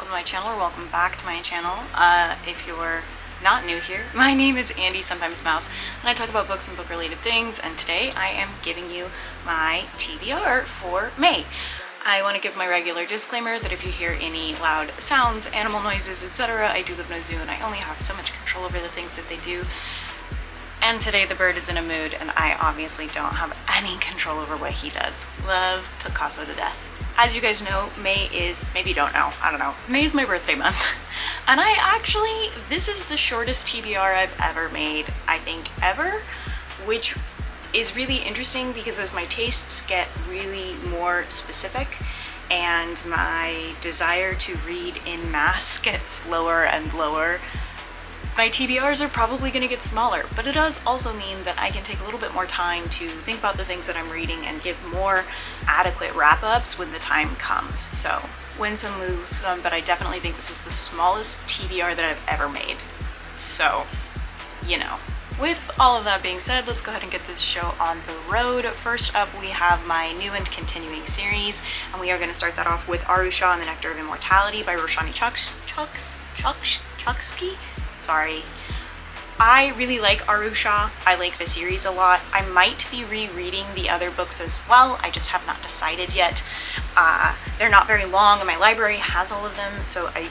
welcome to my channel, or welcome back to my channel. If you're not new here, my name is Andy, sometimes Mouse, and I talk about books and book-related things, and today I am giving you my TBR for May. I want to give my regular disclaimer that if you hear any loud sounds, animal noises, etc., I do live in a zoo and I only have so much control over the things that they do. And today the bird is in a mood and I obviously don't have any control over what he does. Love Picasso to death. As you guys know, May is, maybe you don't know, I don't know, May is my birthday month. And this is the shortest TBR I've ever made, I think ever, which is really interesting because as my tastes get really more specific and my desire to read in mass gets lower and lower, my TBRs are probably going to get smaller, but it does also mean that I can take a little bit more time to think about the things that I'm reading and give more adequate wrap-ups when the time comes. So, win some, lose some, but I definitely think this is the smallest TBR that I've ever made. So, you know. With all of that being said, let's go ahead and get this show on the road. First up, we have my new and continuing series, and we are going to start that off with Arusha and the Nectar of Immortality by Roshani Chokshi. Sorry. I really like Arusha. I like the series a lot. I might be rereading the other books as well. I just have not decided yet. They're not very long and my library has all of them, so I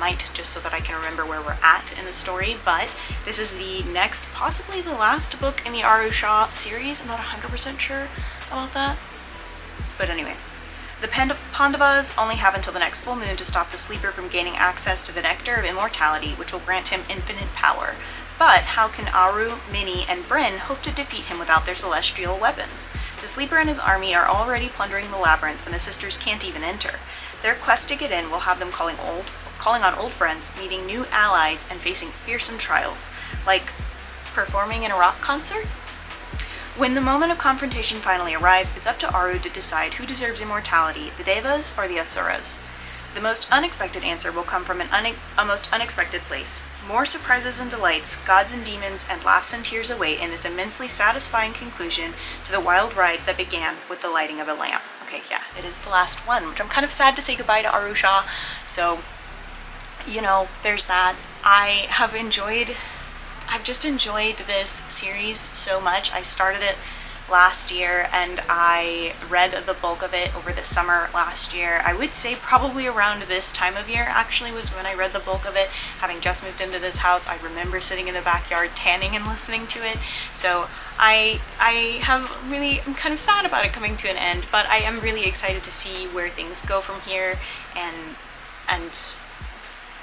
might, just so that I can remember where we're at in the story. But this is the next, possibly the last book in the Arusha series. I'm not 100% sure about that. But anyway. The Pandavas only have until the next full moon to stop the sleeper from gaining access to the Nectar of Immortality, which will grant him infinite power. But how can Aru, Minnie, and Bryn hope to defeat him without their celestial weapons? The sleeper and his army are already plundering the labyrinth, and the sisters can't even enter. Their quest to get in will have them calling on old friends, meeting new allies, and facing fearsome trials, like performing in a rock concert? When the moment of confrontation finally arrives, it's up to Aru to decide who deserves immortality, the Devas or the Asuras. The most unexpected answer will come from a most unexpected place. More surprises and delights, gods and demons, and laughs and tears await in this immensely satisfying conclusion to the wild ride that began with the lighting of a lamp. Okay, yeah, it is the last one, which I'm kind of sad to say goodbye to Arusha, so, there's that. I've just enjoyed this series so much. I started it last year and I read the bulk of it over the summer last year. I would say probably around this time of year actually was when I read the bulk of it. Having just moved into this house, I remember sitting in the backyard tanning and listening to it. So I'm kind of sad about it coming to an end, but I am really excited to see where things go from here and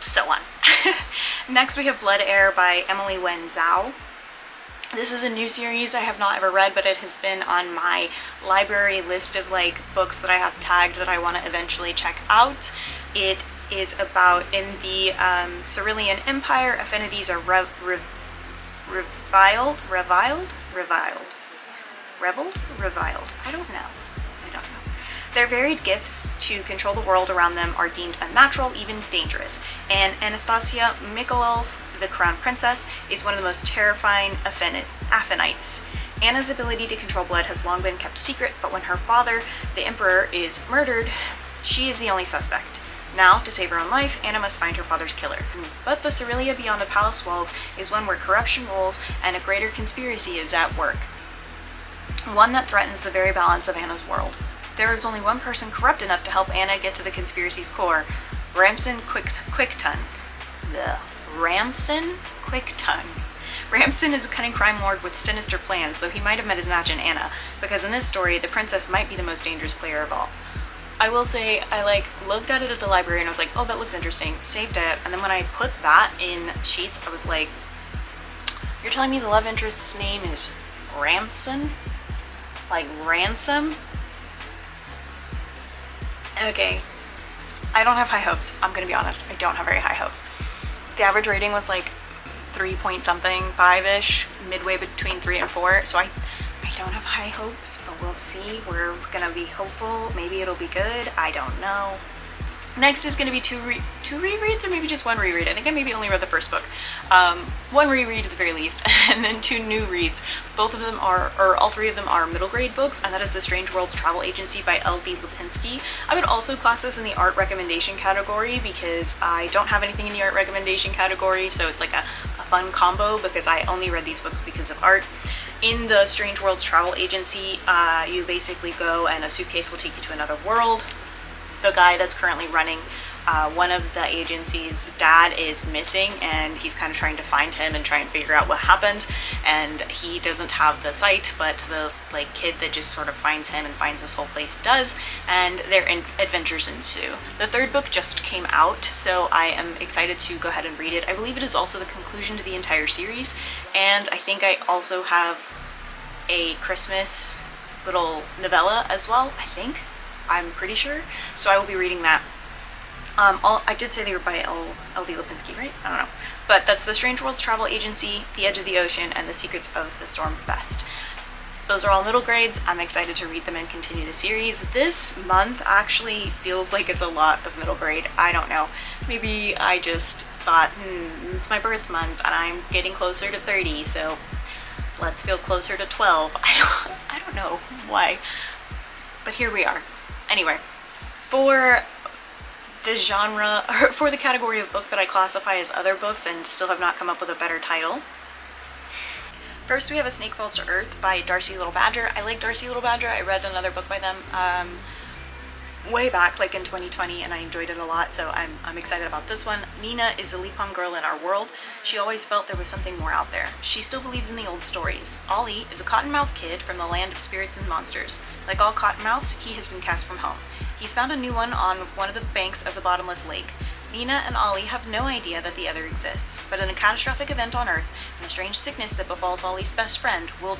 so on. Next we have Blood Heir by Emily Wen Zhao. This is a new series I have not ever read, but it has been on my library list of books that I have tagged that I want to eventually check out. It is about in the Cerulean Empire, affinities are reviled? I don't know. Their varied gifts to control the world around them are deemed unnatural, even dangerous, and Anastasia Mikolov, the crown princess, is one of the most terrifying Affinites. Anna's ability to control blood has long been kept secret, but when her father, the emperor, is murdered, she is the only suspect. Now, to save her own life, Anna must find her father's killer. But the Cerulean beyond the palace walls is one where corruption rules and a greater conspiracy is at work. One that threatens the very balance of Anna's world. There is only one person corrupt enough to help Anna get to the conspiracy's core, Ramson Quicktongue. Ramson Quicktongue. Ramson is a cunning crime lord with sinister plans, though he might have met his match in Anna, because in this story, the princess might be the most dangerous player of all. I will say, I looked at it at the library and I was like, oh, that looks interesting, saved it, and then when I put that in Sheets, I was like, you're telling me the love interest's name is Ramson? Like ransom? Okay, I don't have high hopes. I'm gonna be honest, I don't have very high hopes. The average rating was 3 point something, 5-ish, midway between 3 and 4, so I don't have high hopes, but we'll see. We're gonna be hopeful. Maybe it'll be good. I don't know. Next is going to be two rereads, or maybe just one reread. I think I maybe only read the first book. One reread at the very least, and then two new reads. Both of them are, or all three of them are middle grade books, and that is The Strange Worlds Travel Agency by L.D. Lipinski. I would also class this in the art recommendation category because I don't have anything in the art recommendation category, so it's like a fun combo because I only read these books because of art. In The Strange Worlds Travel Agency, you basically go and a suitcase will take you to another world. The guy that's currently running one of the agency's dad is missing, and he's kind of trying to find him and try and figure out what happened, and he doesn't have the sight, but the kid that just sort of finds him and finds this whole place does, and their adventures ensue. The third book just came out, so I am excited to go ahead and read it. I believe it is also the conclusion to the entire series, and I think I also have a Christmas little novella as well, I'm pretty sure, so I will be reading that. I did say they were by L.D. Lipinski, right? I don't know. But that's The Strange Worlds Travel Agency, The Edge of the Ocean, and The Secrets of the Stormfest. Those are all middle grades. I'm excited to read them and continue the series. This month actually feels like it's a lot of middle grade. I don't know. Maybe I just thought, it's my birth month and I'm getting closer to 30, so let's feel closer to 12. I don't know why, but here we are. Anyway, for the genre, or for the category of book that I classify as other books and still have not come up with a better title. First we have A Snake Falls to Earth by Darcy Little Badger. I like Darcy Little Badger. I read another book by them way back, like in 2020, and I enjoyed it a lot, so I'm excited about this one. Nina is the Lipong girl in our world. She always felt there was something more out there. She still believes in the old stories. Ollie is a cottonmouth kid from the land of spirits and monsters. Like all cottonmouths, he has been cast from home. He's found a new one on one of the banks of the bottomless lake. Nina and Ollie have no idea that the other exists, but in a catastrophic event on Earth, and a strange sickness that befalls Ollie's best friend will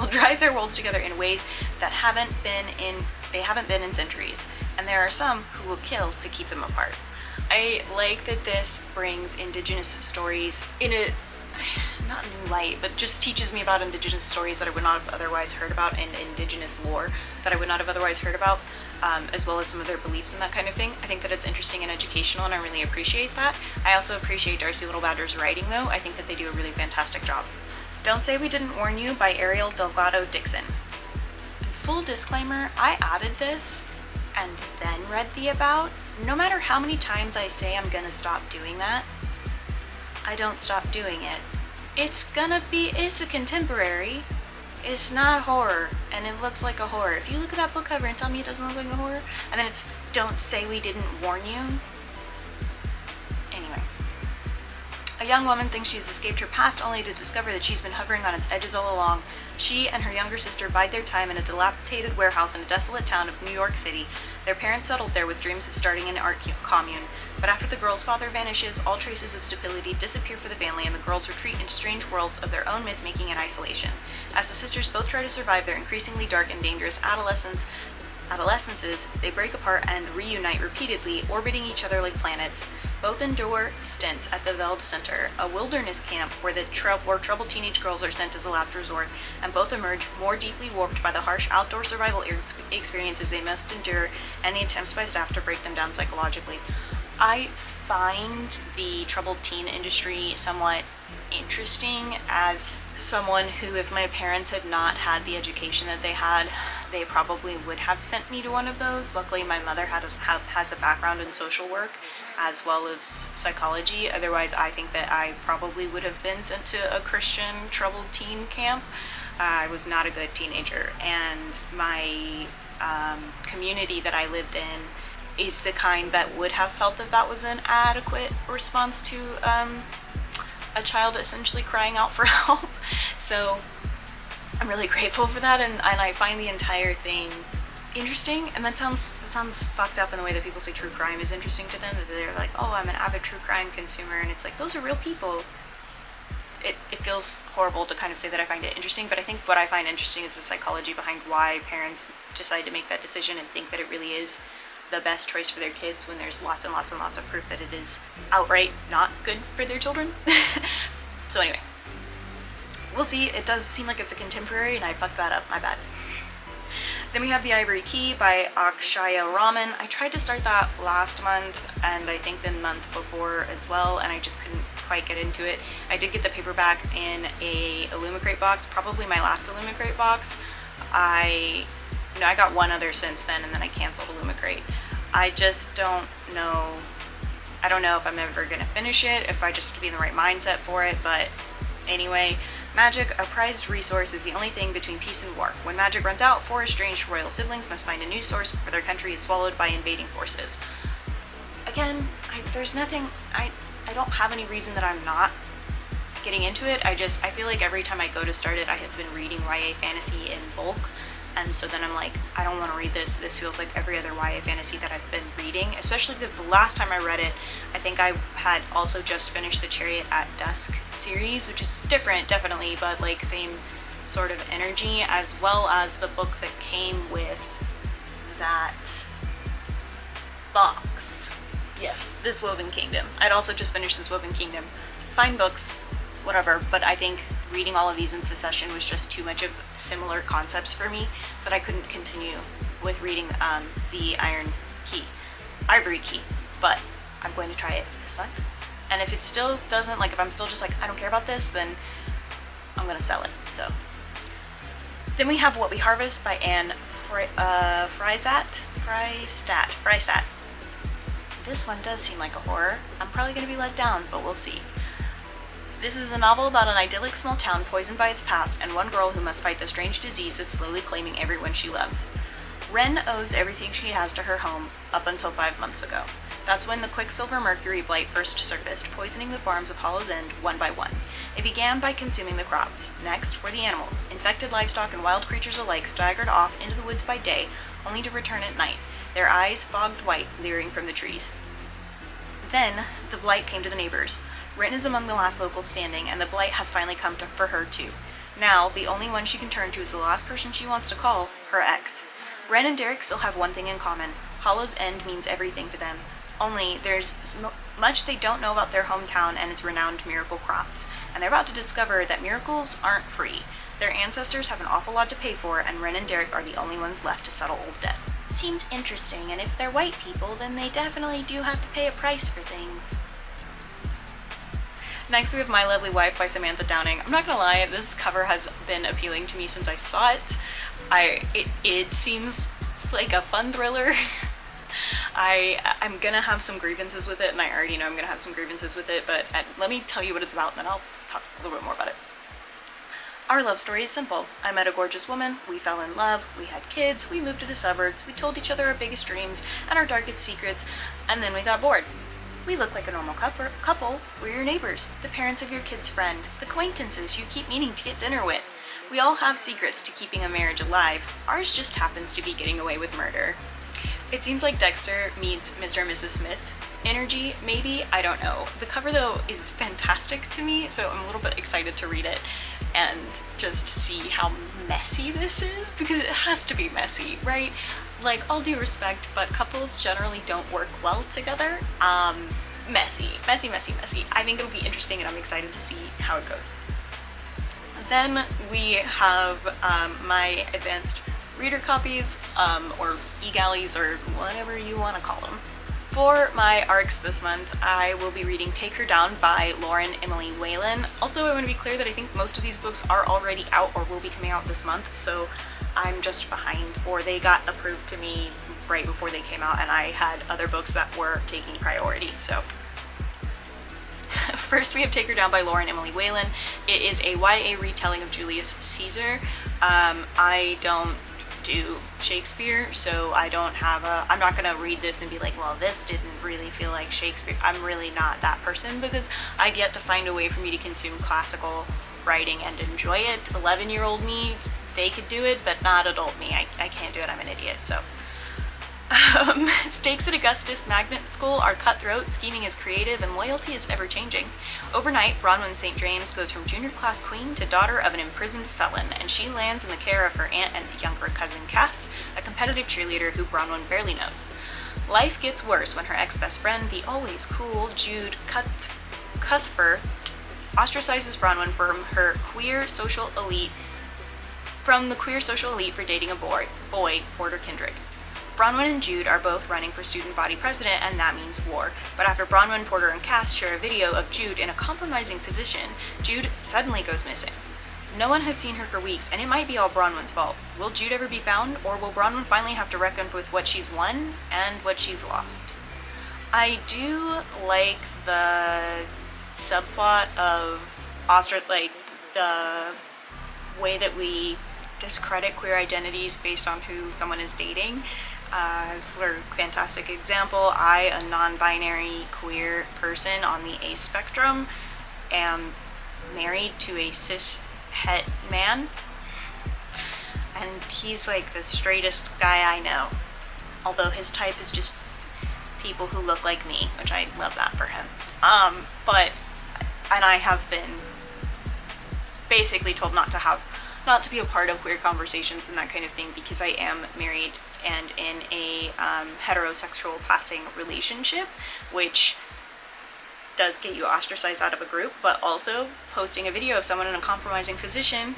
drive their worlds together in ways that haven't been in centuries, and there are some who will kill to keep them apart. I like that this brings Indigenous stories in a, not new light, but just teaches me about Indigenous stories that I would not have otherwise heard about, and Indigenous lore that I would not have otherwise heard about, as well as some of their beliefs and that kind of thing. I think that it's interesting and educational, and I really appreciate that. I also appreciate Darcy Little Badger's writing, though. I think that they do a really fantastic job. Don't Say We Didn't Warn You by Ariel Delgado Dixon. Full disclaimer, I added this and then read the about. No matter how many times I say I'm gonna stop doing that, I don't stop doing it. It's a contemporary. It's not horror, and it looks like a horror. If you look at that book cover and tell me it doesn't look like a horror, and then it's Don't Say We Didn't Warn You. Anyway. A young woman thinks she has escaped her past only to discover that she's been hovering on its edges all along. She and her younger sister bide their time in a dilapidated warehouse in a desolate town of New York City. Their parents settled there with dreams of starting an art commune. But after the girl's father vanishes, all traces of stability disappear for the family, and the girls retreat into strange worlds of their own myth-making and isolation. As the sisters both try to survive their increasingly dark and dangerous adolescences, they break apart and reunite repeatedly, orbiting each other like planets. Both endure stints at the Veld Center, a wilderness camp where troubled teenage girls are sent as a last resort, and both emerge more deeply warped by the harsh outdoor survival experiences they must endure and the attempts by staff to break them down psychologically. I find the troubled teen industry somewhat interesting as someone who, if my parents had not had the education that they had, they probably would have sent me to one of those. Luckily, my mother has a background in social work as well as psychology. Otherwise, I think that I probably would have been sent to a Christian troubled teen camp. I was not a good teenager, and my community that I lived in is the kind that would have felt that that was an adequate response to a child essentially crying out for help. So I'm really grateful for that, and I find the entire thing interesting. And that sounds fucked up in the way that people say true crime is interesting to them, that they're like, oh, I'm an avid true crime consumer, and it's like, those are real people. It feels horrible to kind of say that I find it interesting, but I think what I find interesting is the psychology behind why parents decide to make that decision and think that it really is the best choice for their kids when there's lots and lots and lots of proof that it is outright not good for their children. So anyway, we'll see. It does seem like it's a contemporary, and I fucked that up, my bad. Then we have The Ivory Key by Akshaya Raman. I tried to start that last month and I think the month before as well, and I just couldn't quite get into it. I did get the paperback in a Illumicrate box, probably my last Illumicrate box. I got one other since then, and then I canceled Illumicrate. I just don't know. I don't know if I'm ever going to finish it, if I just have to be in the right mindset for it, but anyway. Magic, a prized resource, is the only thing between peace and war. When magic runs out, four estranged royal siblings must find a new source before their country is swallowed by invading forces. Again, there's nothing, I don't have any reason that I'm not getting into it. I feel like every time I go to start it, I have been reading YA fantasy in bulk. And so then I'm like, I don't want to read this. This feels like every other YA fantasy that I've been reading, especially because the last time I read it, I think I had also just finished the Chariot at Dusk series, which is different, definitely, but like same sort of energy, as well as the book that came with that box. Yes, This Woven Kingdom. I'd also just finished This Woven Kingdom. Fine books, whatever, but I think reading all of these in succession was just too much of similar concepts for me that I couldn't continue with reading the Ivory Key, but I'm going to try it this month. And if it still doesn't, like if I'm still just like, I don't care about this, then I'm going to sell it. So then we have What We Harvest by Anne Frystat. This one does seem like a horror. I'm probably going to be let down, but we'll see. This is a novel about an idyllic small town poisoned by its past and one girl who must fight the strange disease that's slowly claiming everyone she loves. Wren owes everything she has to her home up until 5 months ago. That's when the Quicksilver Mercury blight first surfaced, poisoning the farms of Hollow's End one by one. It began by consuming the crops. Next were the animals. Infected livestock and wild creatures alike staggered off into the woods by day, only to return at night, their eyes fogged white, leering from the trees. Then the blight came to the neighbors. Wren is among the last locals standing, and the blight has finally come for her too. Now, the only one she can turn to is the last person she wants to call her ex. Wren and Derek still have one thing in common. Hollow's End means everything to them. Only, there's much they don't know about their hometown and its renowned miracle crops, and they're about to discover that miracles aren't free. Their ancestors have an awful lot to pay for, and Wren and Derek are the only ones left to settle old debts. Seems interesting, and if they're white people, then they definitely do have to pay a price for things. Next we have My Lovely Wife by Samantha Downing. I'm not gonna lie, this cover has been appealing to me since I saw it. It seems like a fun thriller. I'm gonna have some grievances with it, and I already know I'm gonna have some grievances with it, but let me tell you what it's about, and then I'll talk a little bit more about it. Our love story is simple. I met a gorgeous woman, we fell in love, we had kids, we moved to the suburbs, we told each other our biggest dreams and our darkest secrets, and then we got bored. We look like a normal couple. We're your neighbors, the parents of your kid's friend, the acquaintances you keep meaning to get dinner with. We all have secrets to keeping a marriage alive. Ours just happens to be getting away with murder. It seems like Dexter meets Mr. and Mrs. Smith energy, maybe, I don't know. The cover though is fantastic to me, so I'm a little bit excited to read it and just see how messy this is, because it has to be messy, right? Like, all due respect, but couples generally don't work well together. Messy. I think it'll be interesting, and I'm excited to see how it goes. Then we have my advanced reader copies, or e-galleys, or whatever you want to call them. For my ARCs this month, I will be reading Take Her Down by Lauren Emily Whalen. Also, I want to be clear that I think most of these books are already out or will be coming out this month, so I'm just behind, or they got approved to me right before they came out, and I had other books that were taking priority, so. First, we have Take Her Down by Lauren Emily Whalen. It is a YA retelling of Julius Caesar. I don't do Shakespeare, so I'm not gonna read this and be like, well, this didn't really feel like Shakespeare. I'm really not that person, because I've yet to find a way for me to consume classical writing and enjoy it. 11-year-old me, they could do it, but not adult me. I can't do it, I'm an idiot, so. Stakes at Augustus Magnet School are cutthroat, scheming is creative, and loyalty is ever-changing. Overnight, Bronwyn St. James goes from junior class queen to daughter of an imprisoned felon, and she lands in the care of her aunt and younger cousin Cass, a competitive cheerleader who Bronwyn barely knows. Life gets worse when her ex-best friend, the always cool Jude Cuthbert, ostracizes Bronwyn from her queer social elite from the queer social elite for dating a boy, Porter Kendrick. Bronwyn and Jude are both running for student body president, and that means war. But after Bronwyn, Porter, and Cass share a video of Jude in a compromising position, Jude suddenly goes missing. No one has seen her for weeks, and it might be all Bronwyn's fault. Will Jude ever be found, or will Bronwyn finally have to reckon with what she's won and what she's lost? I do like the subplot of the way that we discredit queer identities based on who someone is dating. For fantastic example, I, a non-binary queer person on the A spectrum, am married to a cis-het man, and he's like the straightest guy I know, although his type is just people who look like me, which I love that for him. And I have been basically told not to be a part of queer conversations and that kind of thing, because I am married and in a heterosexual passing relationship, which does get you ostracized out of a group. But also, posting a video of someone in a compromising position,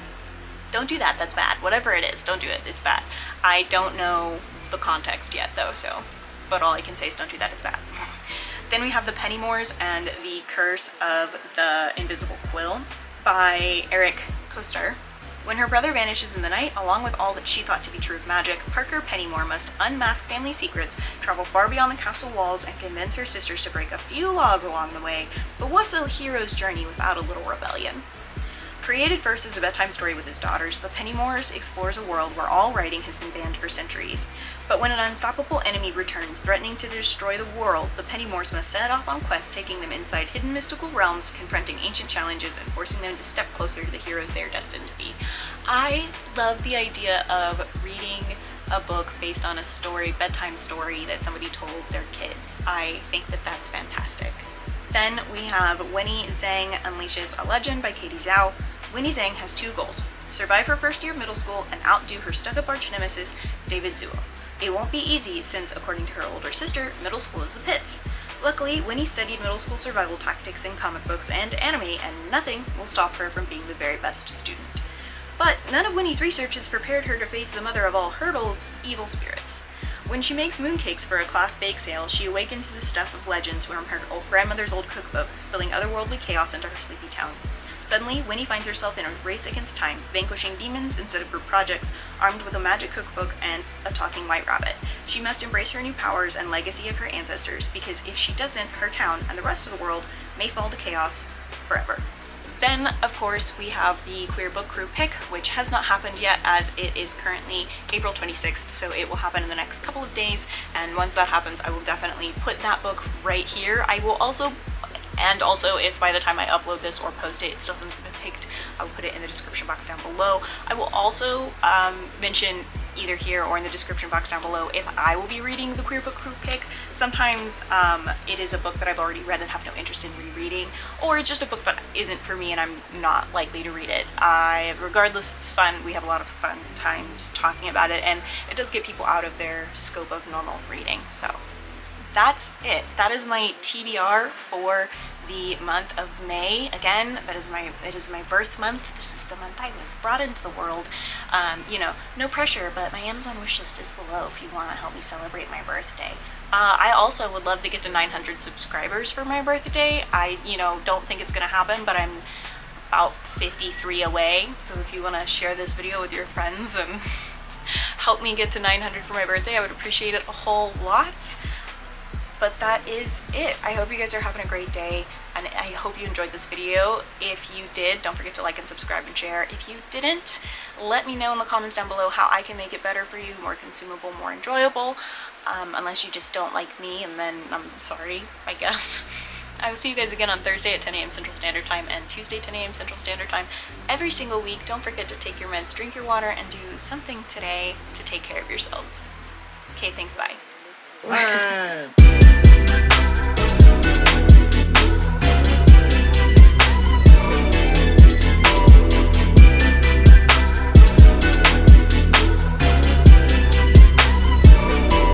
don't do that, that's bad. Whatever it is, don't do it, it's bad. I don't know the context yet though, but all I can say is don't do that, it's bad. Then we have The Pennymores and the Curse of the Invisible Quill by Eric Koster. When her brother vanishes in the night, along with all that she thought to be true of magic, Parker Pennymore must unmask family secrets, travel far beyond the castle walls, and convince her sisters to break a few laws along the way. But what's a hero's journey without a little rebellion? Created first as a bedtime story with his daughters, The Pennymores explores a world where all writing has been banned for centuries. But when an unstoppable enemy returns, threatening to destroy the world, the Pennymores must set off on quests, taking them inside hidden mystical realms, confronting ancient challenges, and forcing them to step closer to the heroes they are destined to be. I love the idea of reading a book based on a story, bedtime story that somebody told their kids. I think that that's fantastic. Then we have Winnie Zhang Unleashes a Legend by Katie Zhao. Winnie Zhang has two goals: survive her first year of middle school and outdo her stuck-up arch nemesis, David Zuo. It won't be easy since, according to her older sister, middle school is the pits. Luckily, Winnie studied middle school survival tactics in comic books and anime, and nothing will stop her from being the very best student. But none of Winnie's research has prepared her to face the mother of all hurdles, evil spirits. When she makes mooncakes for a class bake sale, she awakens the stuff of legends from her grandmother's old cookbook, spilling otherworldly chaos into her sleepy town. Suddenly, Winnie finds herself in a race against time, vanquishing demons instead of group projects, armed with a magic cookbook and a talking white rabbit. She must embrace her new powers and legacy of her ancestors, because if she doesn't, her town and the rest of the world may fall to chaos forever. Then, of course, we have the Queer Book Crew pick, which has not happened yet, as it is currently April 26th, so it will happen in the next couple of days, and once that happens, I will definitely put that book right here. I will also, if by the time I upload this or post it, it still hasn't been picked, I will put it in the description box down below. I will also mention either here or in the description box down below if I will be reading the Queer Book Crew pick. Sometimes it is a book that I've already read and have no interest in rereading, or it's just a book that isn't for me and I'm not likely to read it. Regardless, it's fun. We have a lot of fun times talking about it, and it does get people out of their scope of normal reading. So that's it. That is my TBR for the month of May. Again, it is my birth month. This is the month I was brought into the world. No pressure, but my Amazon wishlist is below if you want to help me celebrate my birthday. I also would love to get to 900 subscribers for my birthday. I don't think it's gonna happen, but I'm about 53 away. So if you want to share this video with your friends and help me get to 900 for my birthday, I would appreciate it a whole lot. But that is it. I hope you guys are having a great day, and I hope you enjoyed this video. If you did, don't forget to like and subscribe and share. If you didn't, let me know in the comments down below how I can make it better for you, more consumable, more enjoyable, unless you just don't like me, and then I'm sorry, I guess. I will see you guys again on Thursday at 10 a.m. Central Standard Time and Tuesday 10 a.m. Central Standard Time every single week. Don't forget to take your meds, drink your water, and do something today to take care of yourselves. Okay, thanks, bye.